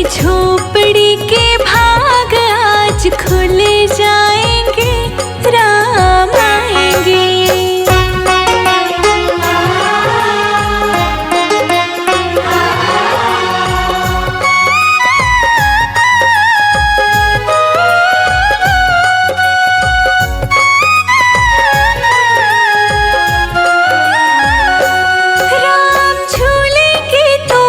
झोपड़ी के भाग आज खुल जाएंगे, राम आएंगे। राम झूलेंगे तो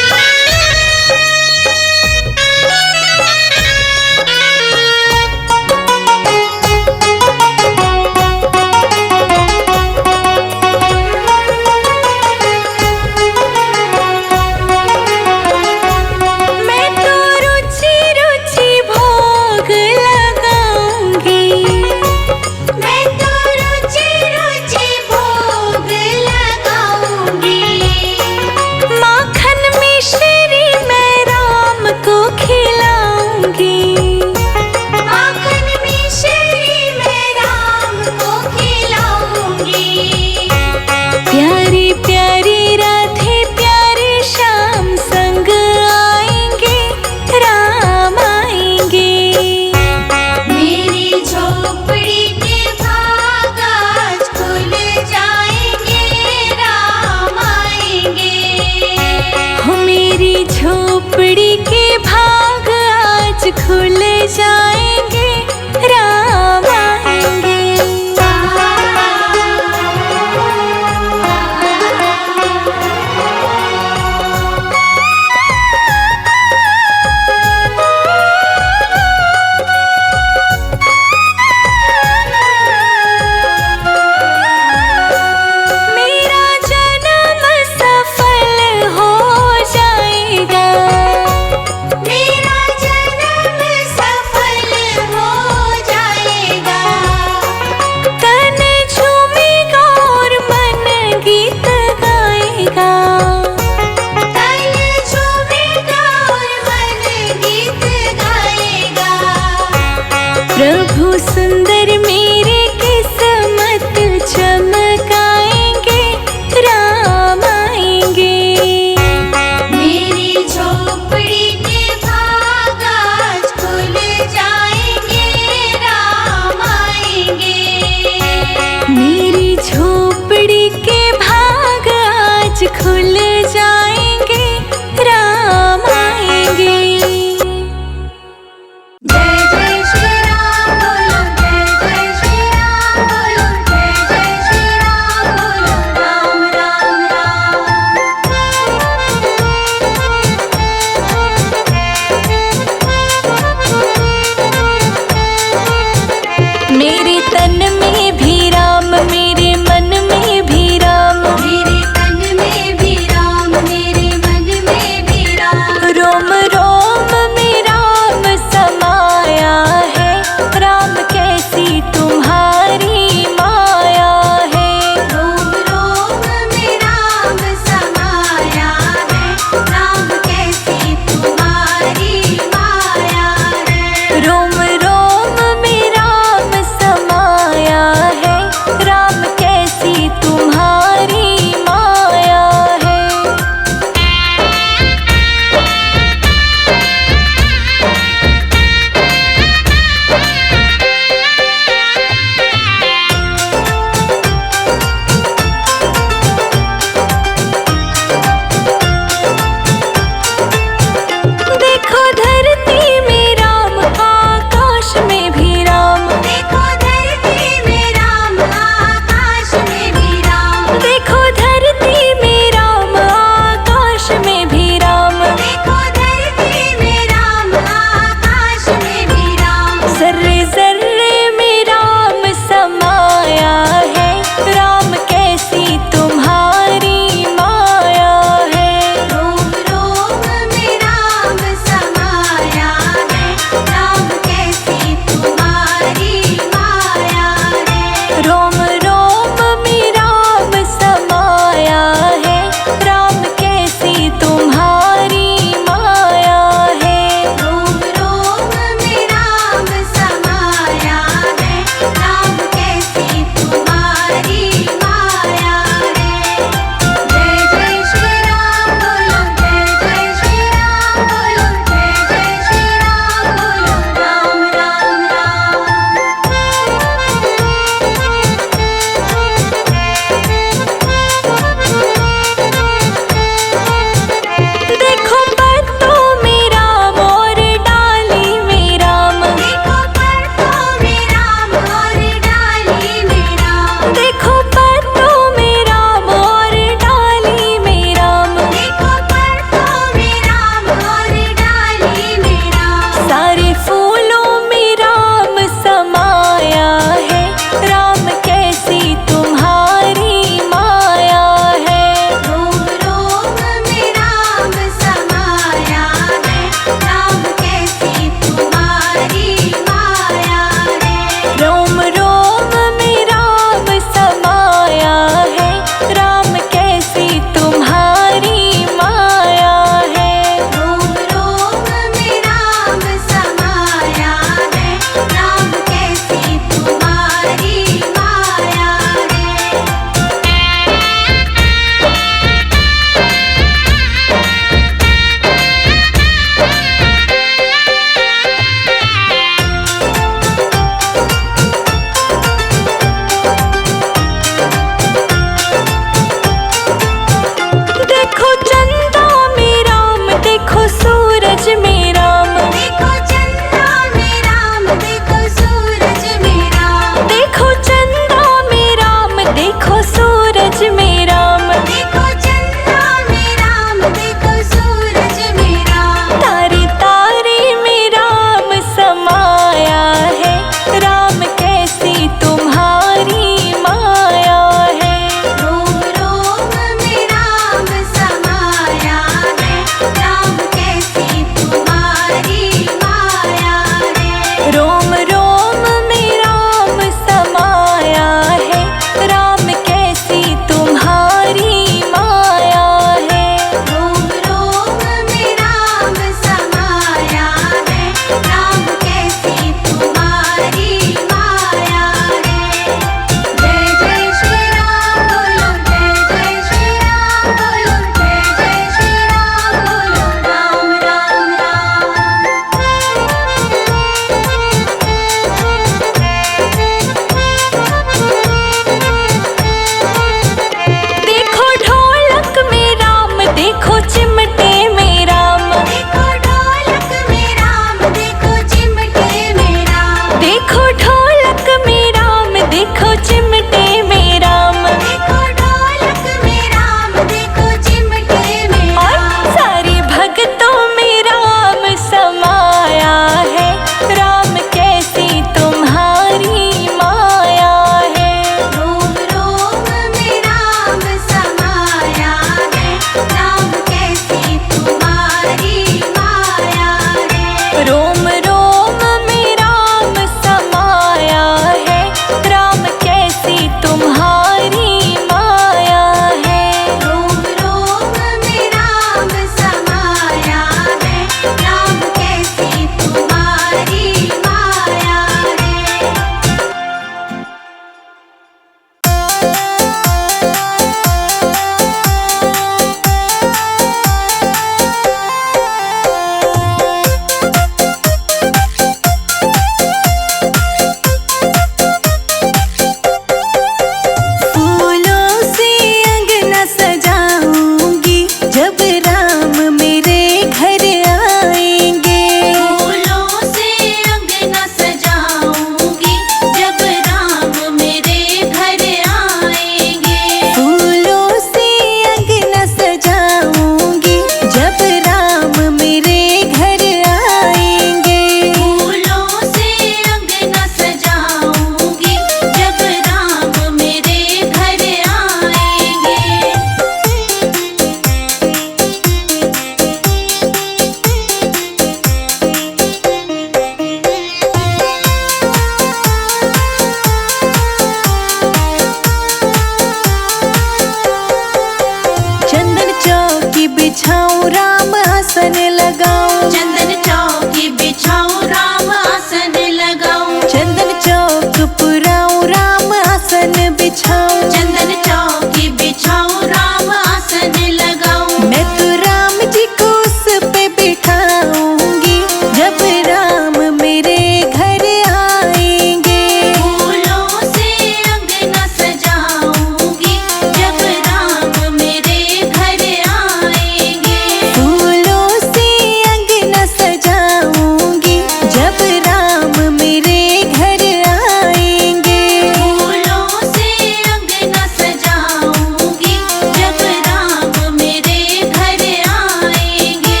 बिछाऊं राम आसन लगाऊं, चंदन चौकी बिछाऊं राम आसन लगाऊं, चंदन चौक पुराऊं राम आसन बिछाऊं, चंदन चौकी बिछाऊं राम आसन लगाऊं। मैं तो राम जी को उस पे बिठाऊंगी जब राम मेरे घर आएंगे। फूलों से अंगना सजाऊंगी जब राम मेरे घर आएंगे, फूलों से अंगना सजाऊंगी जब राम मेरे घर आएंगे। फूलों से अंगना सजाऊंगी जब राम मेरे घर आएंगे।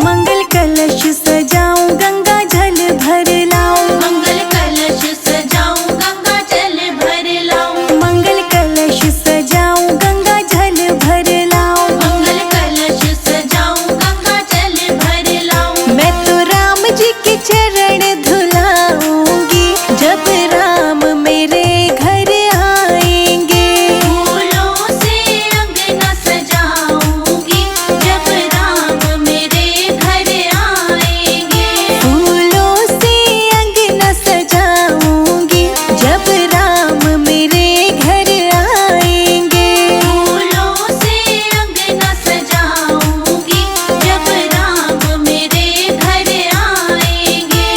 मंगल कलश सजाऊं गंगा जल भर लाऊं, मंगल कलश सजाऊं गंगा जल भर लाऊं, मंगल कलश सजाऊं गंगा जल भर लाऊं, मंगल कलश सजाऊं गंगा जल भर लाऊं। मैं तो राम जी के चरण धुलाऊंगी जब राम मेरे घर आएंगे। फूलों से अंगना सजाऊंगी जब राम मेरे घर आएंगे, फूलों से अंगना सजाऊंगी जब राम मेरे घर आएंगे। फूलों से अंगना सजाऊंगी जब राम मेरे घर आएंगे।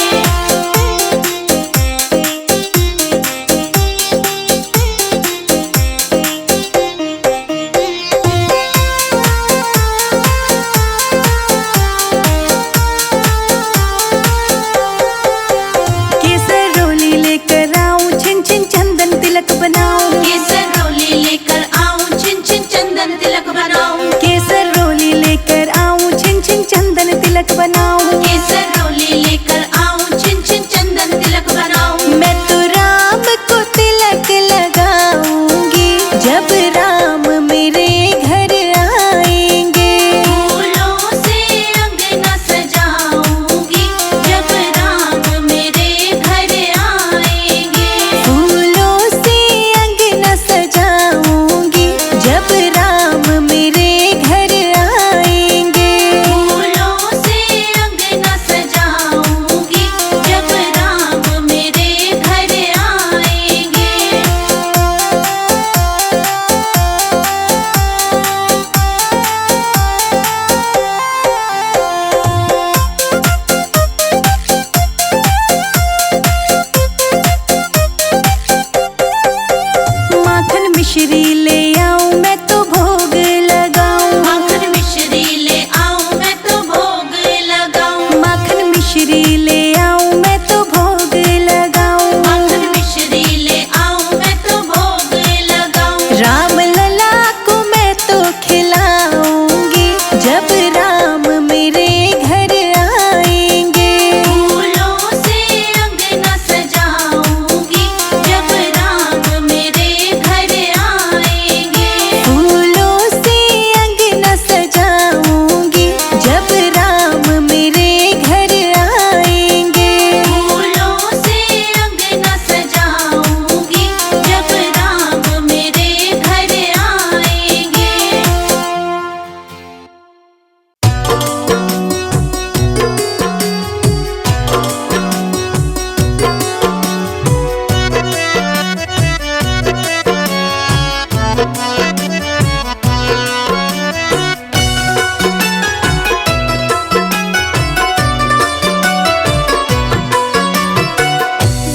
केसर रोली लेकर आऊं छिन छिन चंदन तिलक बनाऊं, केसर रोली लेकर आऊं छिन छिन चंदन तिलक बनाऊं, केसर रोली लेकर आऊं छिन छिन चंदन तिलक बनाऊं। केसर रोली लेकर आऊं छिन छिन चंदन तिलक बनाऊं। मैं तो राम को तिलक लगाऊंगी जब राम मेरे घर आएंगे। फूलों से अंगना सजाऊंगी जब राम मेरे घर आएंगे, फूलों से अंगना सजाऊंगी जब राम मेरे घर आएंगे। फूलों से अंगना सजाऊंगी जब राम मेरे घर आएंगे। माखन मिश्री ले आऊं मैं तो भोग लगाऊं, माखन मिश्री ले आऊं मैं तो भोग लगाऊं, माखन मिश्री ले आऊं मैं तो भोग लगाऊं। माखन मिश्री ले आऊं मैं तो भोग लगाऊं। राम लला को मैं तो खिलाऊंगी जब राम मेरे घर आएंगे। फूलों से अंगना सजाऊंगी जब राम मेरे घर आएंगे, फूलों से अंगना सजाऊंगी जब राम मेरे घर आएंगे। फूलों से अंगना सजाऊंगी जब राम मेरे घर आएंगे।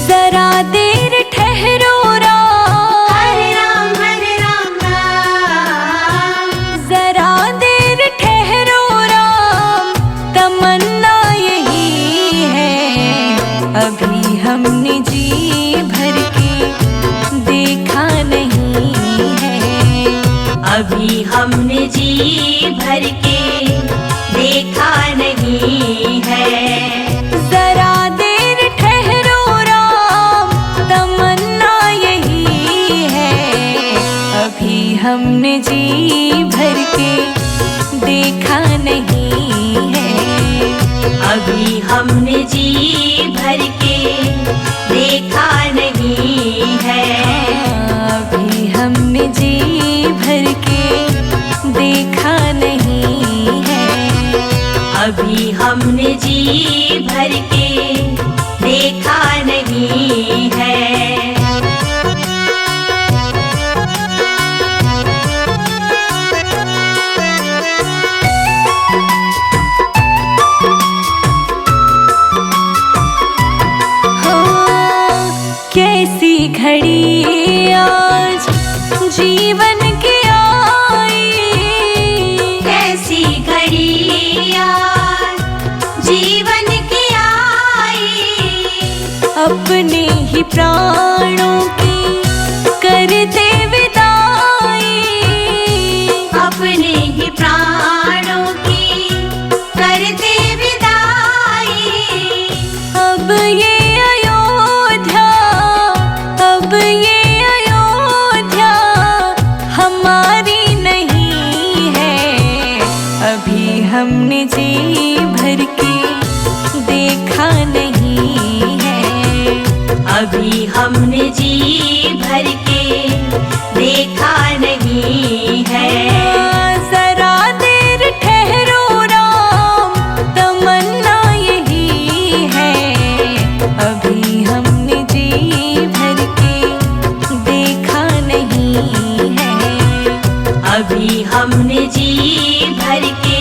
जरा देर ठहरो राम, हरे राम राम, जरा देर ठहरो राम, तमन्ना यही है अभी हमने जी भर के देखा नहीं है। अभी हमने जी भर के देखा नहीं है। जरा देर ठहरो राम, तमन्ना यही है अभी हमने जी भर के हमने जी भर के देखा नहीं है। अभी हमने जी भर के देखा नहीं है। अभी हमने जी भर के देखा नहीं है। कैसी घड़ी आज जीवन की आई, कैसी घड़ी आज जीवन की आई। अपने ही प्राणों की करते विदाई, अपने ही प्राणों की करते विदाई। अब ये हमारी नहीं है। अभी हमने जी भर के देखा नहीं है। अभी हमने जी भर के देखा नहीं है। जरा देर ठहरो राम, तमन्ना यही है। अभी हमने जी भर के देखा नहीं है। अभी हमने जी भर के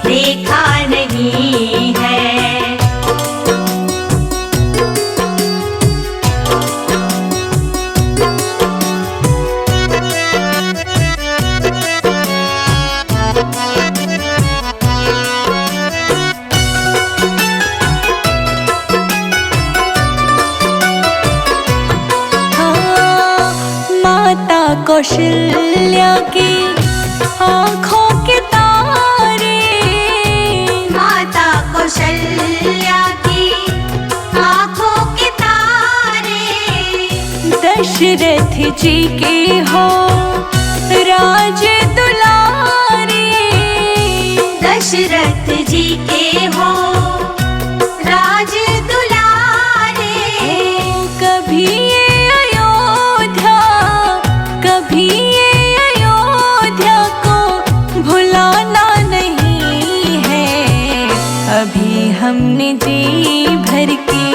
देखा नहीं है। माता कौशल्या की आँखों के तारे, माता कौशल्या की आँखों के तारे। दशरथ जी के हो राज दुलारे, दशरथ जी के हो राज दुलारे। कभी ये अयोध्या, कभी ये अयोध्या को भुलाना नहीं है। अभी हमने जी भर के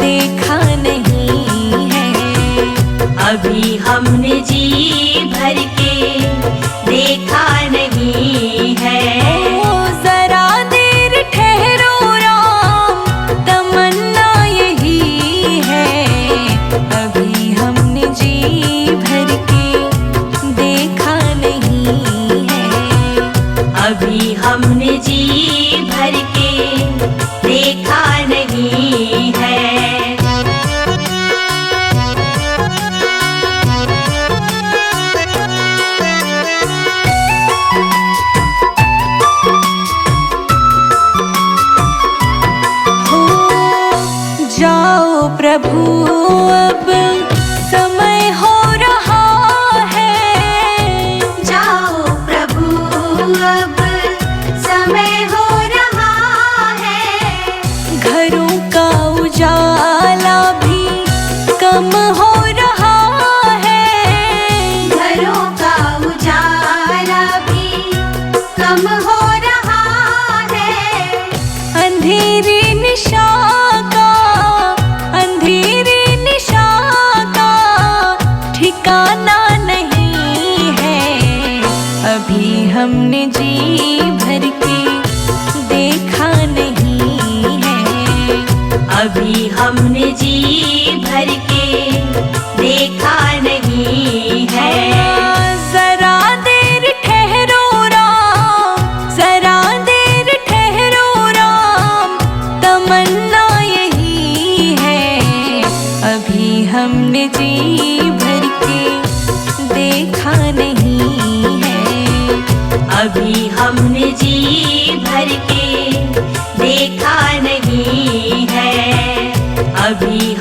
देखा नहीं है। अभी हमने जी भर के देखा नहीं है। जरा देर ठहरो राम, तमन्ना यही है। अभी हमने जी भर के देखा नहीं है। अभी हमने जी भर के देखा नहीं है। जाओ प्रभु अब समय हो रहा है। जाओ प्रभु अब समय हो रहा है। घरों का उजाला भी कम हो रहा है। घरों का उजाला भी कम हो रहा है। अंधेरी निशा का, अंधेरी निशा का ठिकाना नहीं है। अभी हमने जी भर के देखा नहीं है। अभी हमने जी भर के देखा नहीं है। जरा देर ठहरो राम, जरा देर ठहरो राम, तमन्ना यही है। अभी हमने जी भर के देखा नहीं है। अभी हमने जी भर के देखा नहीं है। अभी